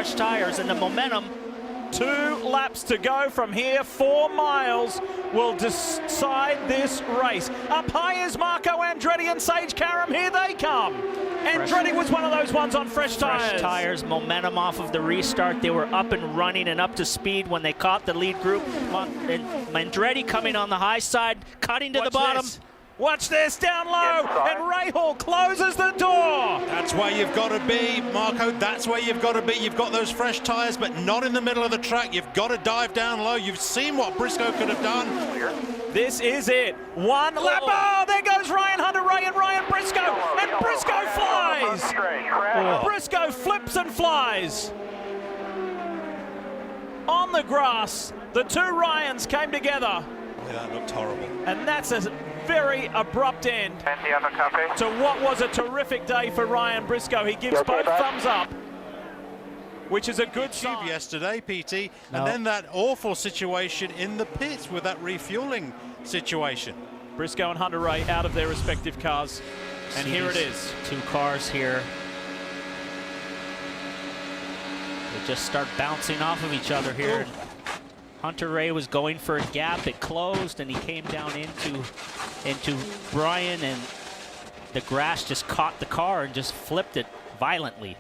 fresh tires, and the momentum. 2 laps to go from here. 4 miles will decide this race. Up high is Marco Andretti and Sage Karam. Here they come. Andretti was one of those ones on fresh tires. Fresh tires, momentum off of the restart. They were up and running and up to speed when they caught the lead group. And Andretti coming on the high side, cutting to the bottom. Watch this, down low, and Rahal closes the door. That's where you've got to be, Marco. That's where you've got to be. You've got those fresh tyres, but not in the middle of the track. You've got to dive down low. You've seen what Briscoe could have done. This is it. 1 lap. Oh, there goes Ryan Hunter-Reay and Ryan Briscoe. And Briscoe flies. Briscoe flips and flies. On the grass, the 2 Ryans came together. Yeah, that looked horrible. And that's a very abrupt end to what was a terrific day for Ryan Briscoe. He gives both thumbs up, which is a good sign. Yesterday, PT, and then that awful situation in the pits with that refueling situation. Briscoe and Hunter-Reay out of their respective cars, and here it is. 2 cars here. They just start bouncing off of each other here. Hunter-Reay was going for a gap. It closed, and he came down into Brian, and the grass just caught the car and just flipped it violently.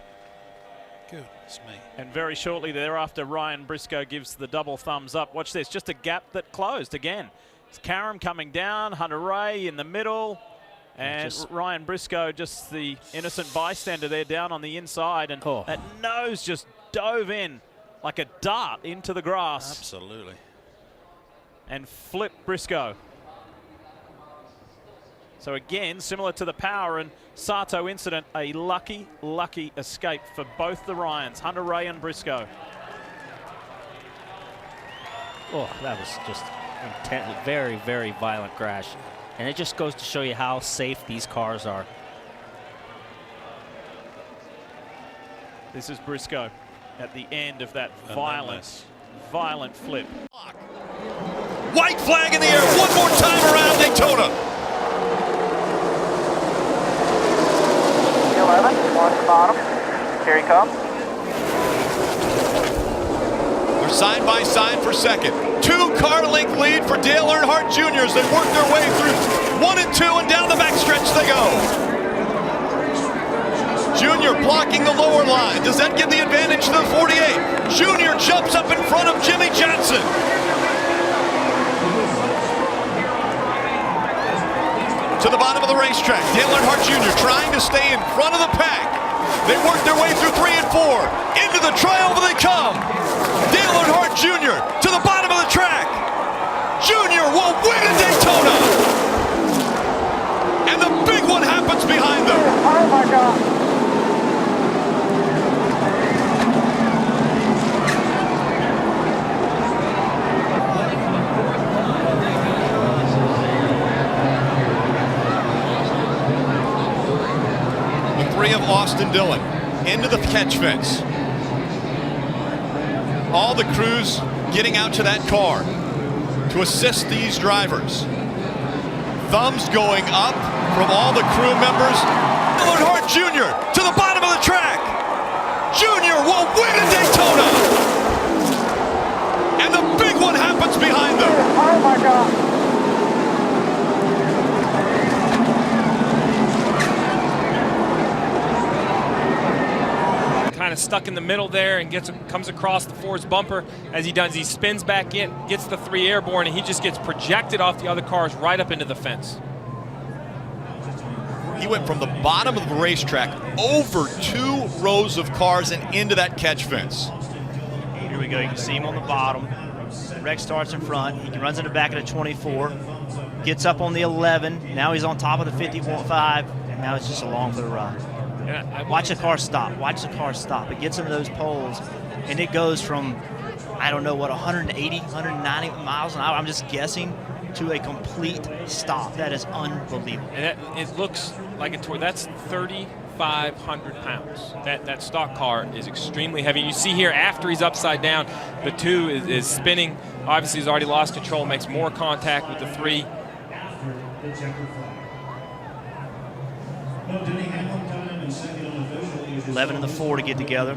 Goodness me. And very shortly thereafter, Ryan Briscoe gives the double thumbs up. Watch this, just a gap that closed again. It's Karam coming down, Hunter-Reay in the middle, and Ryan Briscoe, just the innocent bystander there down on the inside, and that nose just dove in like a dart into the grass. Absolutely. And flipped Briscoe. So again, similar to the Power and Sato incident, a lucky, lucky escape for both the Ryans, Hunter-Reay and Briscoe. Oh, that was just intense, very, very violent crash. And it just goes to show you how safe these cars are. This is Briscoe at the end of that violent flip. White flag in the air one more time around Daytona. 11, on the bottom. Here he comes. They're side by side for second. 2-car length lead for Dale Earnhardt Jr. as they work their way through 1 and 2, and down the backstretch they go. Junior blocking the lower line. Does that give the advantage to the 48? Junior jumps up in front of Jimmy Johnson. To the bottom of the racetrack, Dale Earnhardt Jr. trying to stay in front of the pack. They work their way through 3 and 4. Into the trioval they come. Dale Earnhardt Jr. to the bottom of the track. Junior will win at Daytona. And the big one happens behind them. Oh my God. Of Austin Dillon into the catch fence. All the crews getting out to that car to assist these drivers. Thumbs going up from all the crew members. Earnhardt Jr. to the bottom of the track. Junior will win at Daytona. And the big one happens behind them. Oh my God. Kind of stuck in the middle there and comes across the Ford's bumper. As he does, he spins back in, gets the 3 airborne, and he just gets projected off the other cars right up into the fence. He went from the bottom of the racetrack over 2 rows of cars and into that catch fence. Here we go, you can see him on the bottom. Rex starts in front, he runs in the back of the 24, gets up on the 11, now he's on top of the 50.5, and now it's just along for the ride. Watch the car stop. Watch the car stop. It gets into those poles, and it goes from, I don't know what, 180, 190 miles an hour, I'm just guessing, to a complete stop. That is unbelievable. And it looks like that's 3,500 pounds. That stock car is extremely heavy. You see here, after he's upside down, the 2 is spinning. Obviously, he's already lost control, makes more contact with the 3. 11 and the 4 to get together.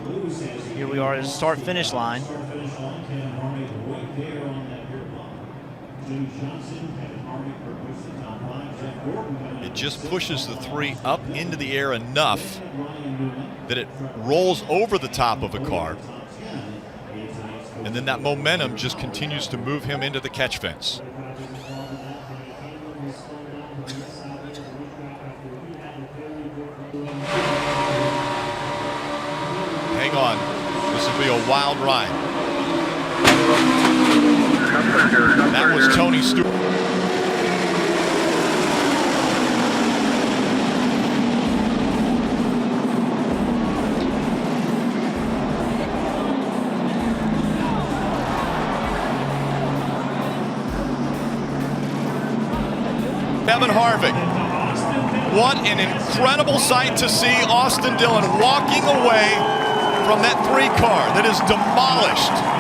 Here we are at the start-finish line. It just pushes the 3 up into the air enough that it rolls over the top of a car. And then that momentum just continues to move him into the catch fence. Hang on. This will be a wild ride. That was Tony Stewart. Kevin Harvick. What an incredible sight to see Austin Dillon walking away from that 3 car that is demolished